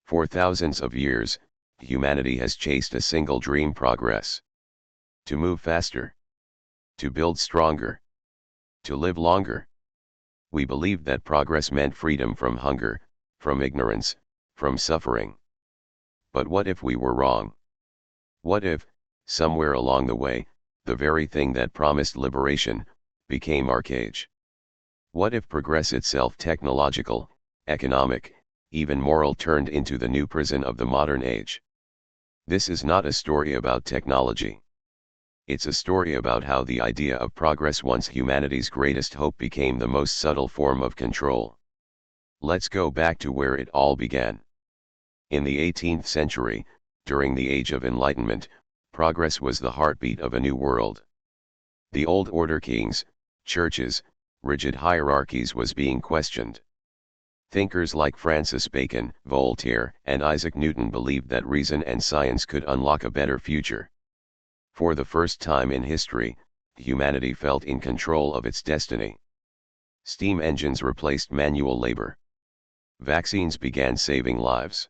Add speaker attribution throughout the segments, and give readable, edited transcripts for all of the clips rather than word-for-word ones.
Speaker 1: For thousands of years, humanity has chased a single dream: progress. To move faster. To build stronger. To live longer. We believed that progress meant freedom from hunger, from ignorance, from suffering. But what if we were wrong? What if, somewhere along the way, the very thing that promised liberation, became our cage? What if progress itself, technological, economic, even moral, turned into the new prison of the modern age? This is not a story about technology. It's a story about how the idea of progress, once humanity's greatest hope, became the most subtle form of control. Let's go back to where it all began. In the 18th century, during the Age of Enlightenment, progress was the heartbeat of a new world. The old order, kings, churches, rigid hierarchies, was being questioned. Thinkers like Francis Bacon, Voltaire, and Isaac Newton believed that reason and science could unlock a better future. For the first time in history, humanity felt in control of its destiny. Steam engines replaced manual labor. Vaccines began saving lives.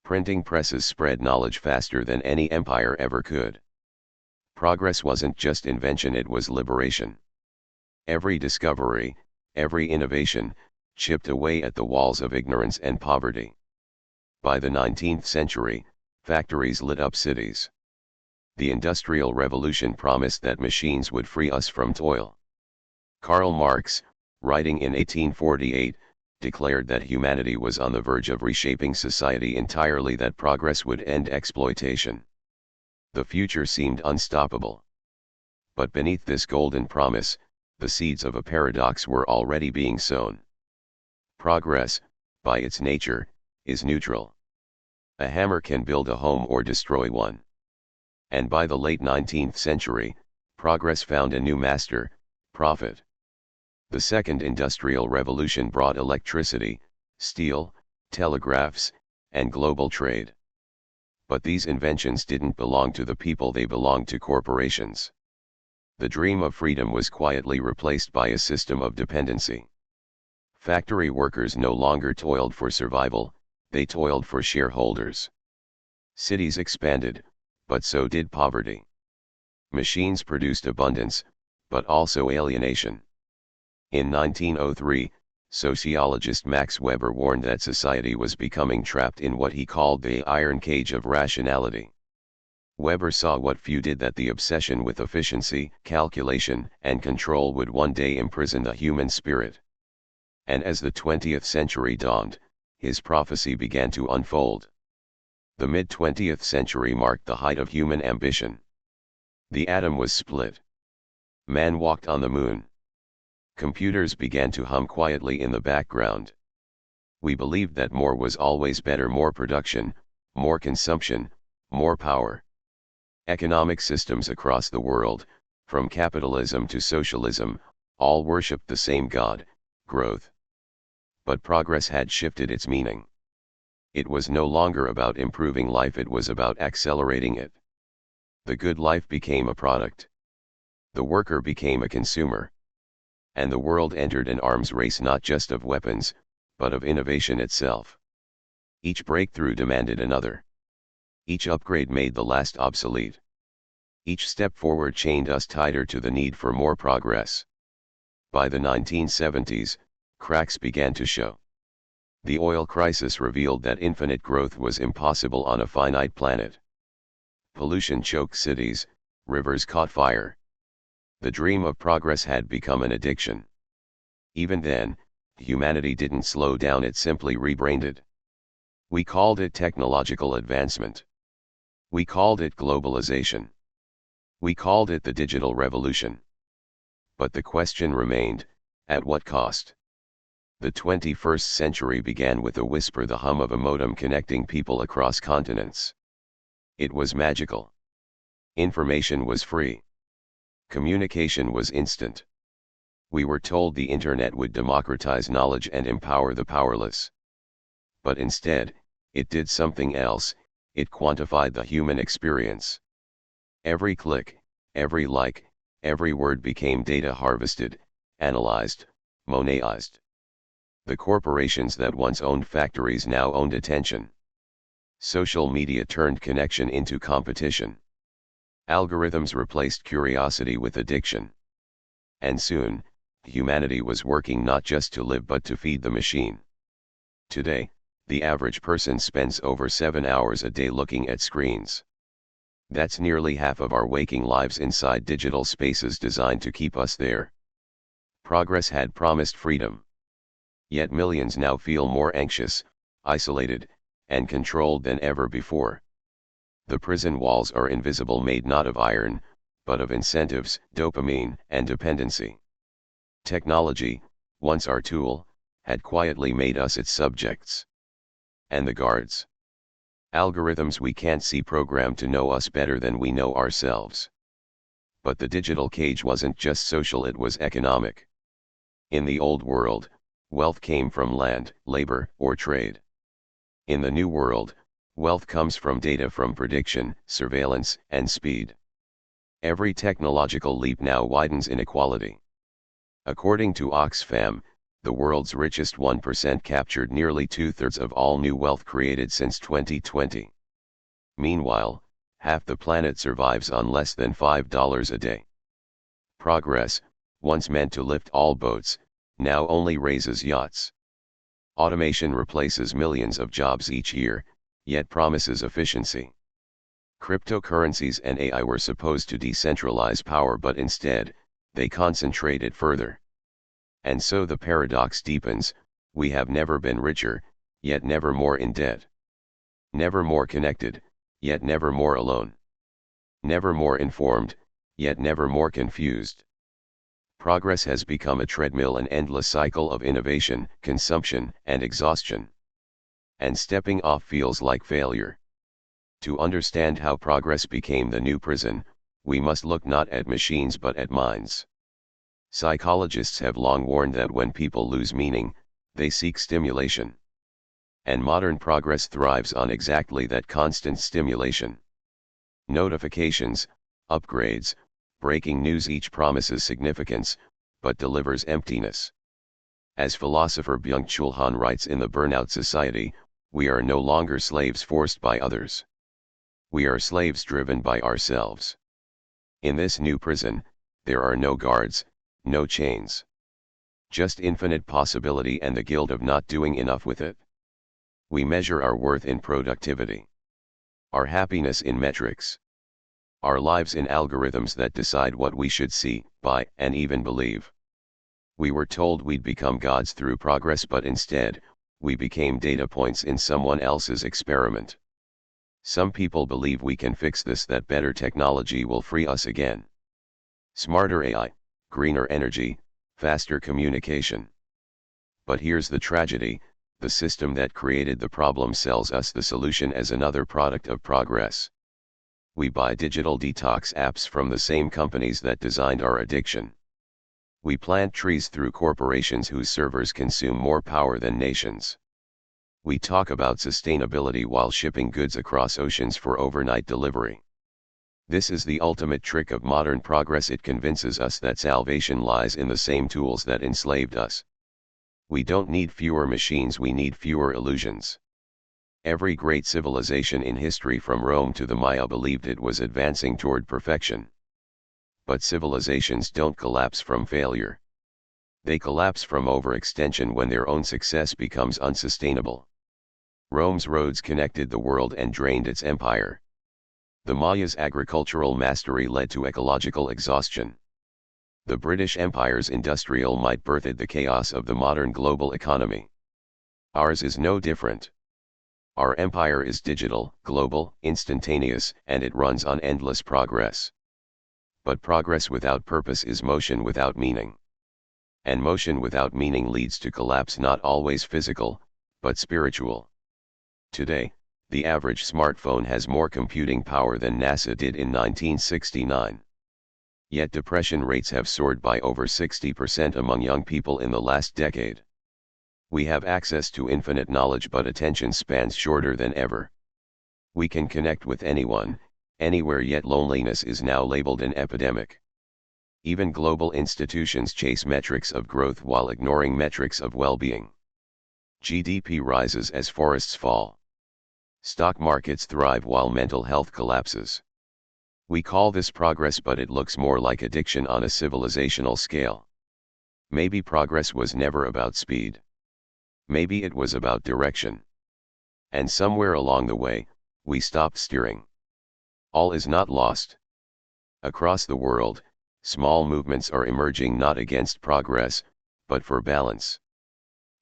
Speaker 1: Printing presses spread knowledge faster than any empire ever could. Progress wasn't just invention, it was liberation. Every discovery, every innovation, chipped away at the walls of ignorance and poverty. By the 19th century, factories lit up cities. The Industrial Revolution promised that machines would free us from toil. Karl Marx, writing in 1848, declared that humanity was on the verge of reshaping society entirely, that progress would end exploitation. The future seemed unstoppable. But beneath this golden promise, the seeds of a paradox were already being sown. Progress, by its nature, is neutral. A hammer can build a home or destroy one. And by the late 19th century, progress found a new master: profit. The Second Industrial Revolution brought electricity, steel, telegraphs, and global trade. But these inventions didn't belong to the people, they belonged to corporations. The dream of freedom was quietly replaced by a system of dependency. Factory workers no longer toiled for survival, they toiled for shareholders. Cities expanded, but so did poverty. Machines produced abundance, but also alienation. In 1903, sociologist Max Weber warned that society was becoming trapped in what he called the iron cage of rationality. Weber saw what few did, that the obsession with efficiency, calculation, and control would one day imprison the human spirit. And as the 20th century dawned, his prophecy began to unfold. The mid-20th century marked the height of human ambition. The atom was split. Man walked on the moon. Computers began to hum quietly in the background. We believed that more was always better: more production, more consumption, more power. Economic systems across the world, from capitalism to socialism, all worshipped the same god: growth. But progress had shifted its meaning. It was no longer about improving life, it was about accelerating it. The good life became a product. The worker became a consumer. And the world entered an arms race, not just of weapons, but of innovation itself. Each breakthrough demanded another. Each upgrade made the last obsolete. Each step forward chained us tighter to the need for more progress. By the 1970s, cracks began to show. The oil crisis revealed that infinite growth was impossible on a finite planet. Pollution choked cities, rivers caught fire. The dream of progress had become an addiction. Even then, humanity didn't slow down, it simply rebranded. We called it technological advancement. We called it globalization. We called it the digital revolution. But the question remained: at what cost? The 21st century began with a whisper, the hum of a modem connecting people across continents. It was magical. Information was free. Communication was instant. We were told the internet would democratize knowledge and empower the powerless. But instead, it did something else: it quantified the human experience. Every click, every like, every word became data, harvested, analyzed, monetized. The corporations that once owned factories now owned attention. Social media turned connection into competition. Algorithms replaced curiosity with addiction. And soon, humanity was working not just to live but to feed the machine. Today, the average person spends over 7 hours a day looking at screens. That's nearly half of our waking lives inside digital spaces designed to keep us there. Progress had promised freedom. Yet millions now feel more anxious, isolated, and controlled than ever before. The prison walls are invisible, made not of iron, but of incentives, dopamine, and dependency. Technology, once our tool, had quietly made us its subjects. And the guards? Algorithms we can't see, programmed to know us better than we know ourselves. But the digital cage wasn't just social, it was economic. In the old world, wealth came from land, labor, or trade. In the new world, wealth comes from data, from prediction, surveillance, and speed. Every technological leap now widens inequality. According to Oxfam, the world's richest 1% captured nearly 2/3 of all new wealth created since 2020. Meanwhile, half the planet survives on less than $5 a day. Progress, once meant to lift all boats, now only raises yachts. Automation replaces millions of jobs each year, yet promises efficiency. Cryptocurrencies and AI were supposed to decentralize power, but instead, they concentrate it further. And so the paradox deepens: we have never been richer, yet never more in debt. Never more connected, yet never more alone. Never more informed, yet never more confused. Progress has become a treadmill, an endless cycle of innovation, consumption, and exhaustion. And stepping off feels like failure. To understand how progress became the new prison, we must look not at machines but at minds. Psychologists have long warned that when people lose meaning, they seek stimulation. And modern progress thrives on exactly that constant stimulation. Notifications, upgrades, breaking news, each promises significance, but delivers emptiness. As philosopher Byung-Chul Han writes in The Burnout Society, we are no longer slaves forced by others. We are slaves driven by ourselves. In this new prison, there are no guards, no chains. Just infinite possibility and the guilt of not doing enough with it. We measure our worth in productivity. Our happiness in metrics. Our lives in algorithms that decide what we should see, buy, and even believe. We were told we'd become gods through progress, but instead, we became data points in someone else's experiment. Some people believe we can fix this, that better technology will free us again. Smarter AI, greener energy, faster communication. But here's the tragedy: the system that created the problem sells us the solution as another product of progress. We buy digital detox apps from the same companies that designed our addiction. We plant trees through corporations whose servers consume more power than nations. We talk about sustainability while shipping goods across oceans for overnight delivery. This is the ultimate trick of modern progress. It convinces us that salvation lies in the same tools that enslaved us. We don't need fewer machines, we need fewer illusions. Every great civilization in history, from Rome to the Maya, believed it was advancing toward perfection. But civilizations don't collapse from failure. They collapse from overextension, when their own success becomes unsustainable. Rome's roads connected the world and drained its empire. The Mayas' agricultural mastery led to ecological exhaustion. The British Empire's industrial might birthed the chaos of the modern global economy. Ours is no different. Our empire is digital, global, instantaneous, and it runs on endless progress. But progress without purpose is motion without meaning. And motion without meaning leads to collapse, not always physical, but spiritual. Today, the average smartphone has more computing power than NASA did in 1969. Yet depression rates have soared by over 60% among young people in the last decade. We have access to infinite knowledge, but attention spans shorter than ever. We can connect with anyone, anywhere, yet loneliness is now labeled an epidemic. Even global institutions chase metrics of growth while ignoring metrics of well-being. GDP rises as forests fall. Stock markets thrive while mental health collapses. We call this progress, but it looks more like addiction on a civilizational scale. Maybe progress was never about speed. Maybe it was about direction. And somewhere along the way, we stopped steering. All is not lost. Across the world, small movements are emerging, not against progress, but for balance.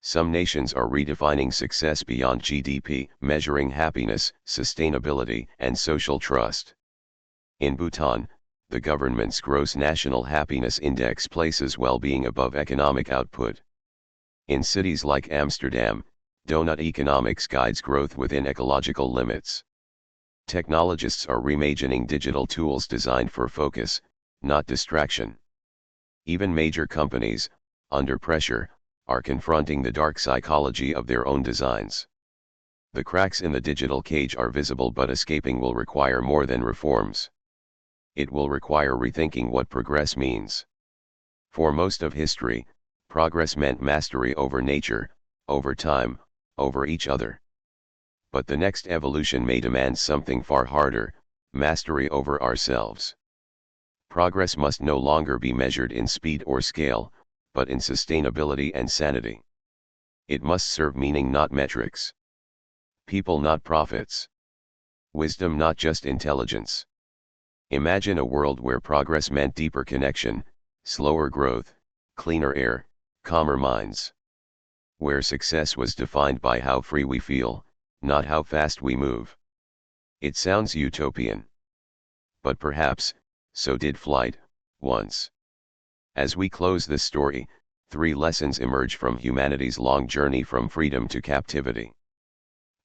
Speaker 1: Some nations are redefining success beyond GDP, measuring happiness, sustainability, and social trust. In Bhutan, the government's Gross National Happiness Index places well-being above economic output. In cities like Amsterdam, Donut Economics guides growth within ecological limits. Technologists are reimagining digital tools designed for focus, not distraction. Even major companies, under pressure, are confronting the dark psychology of their own designs. The cracks in the digital cage are visible, but escaping will require more than reforms. It will require rethinking what progress means. For most of history, progress meant mastery over nature, over time, over each other. But the next evolution may demand something far harder, mastery over ourselves. Progress must no longer be measured in speed or scale, but in sustainability and sanity. It must serve meaning, not metrics. People, not profits. Wisdom, not just intelligence. Imagine a world where progress meant deeper connection, slower growth, cleaner air, calmer minds. Where success was defined by how free we feel, not how fast we move. It sounds utopian. But perhaps, so did flight, once. As we close this story, 3 lessons emerge from humanity's long journey from freedom to captivity.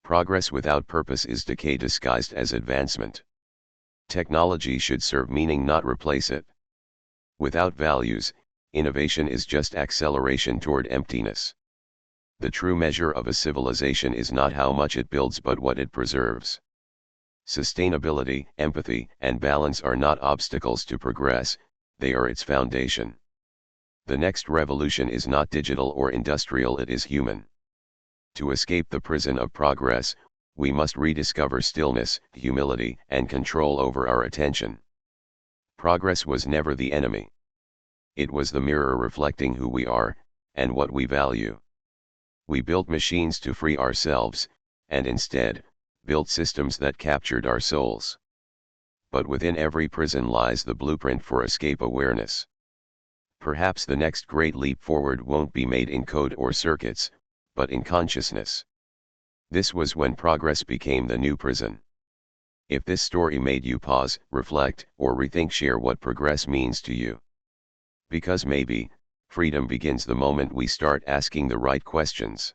Speaker 1: Progress without purpose is decay disguised as advancement. Technology should serve meaning, not replace it. Without values, innovation is just acceleration toward emptiness. The true measure of a civilization is not how much it builds, but what it preserves. Sustainability, empathy, and balance are not obstacles to progress, they are its foundation. The next revolution is not digital or industrial, it is human. To escape the prison of progress, we must rediscover stillness, humility, and control over our attention. Progress was never the enemy. It was the mirror reflecting who we are, and what we value. We built machines to free ourselves, and instead, built systems that captured our souls. But within every prison lies the blueprint for escape awareness. Perhaps the next great leap forward won't be made in code or circuits, but in consciousness. This was when progress became the new prison. If this story made you pause, reflect, or rethink, share what progress means to you. Because maybe, freedom begins the moment we start asking the right questions.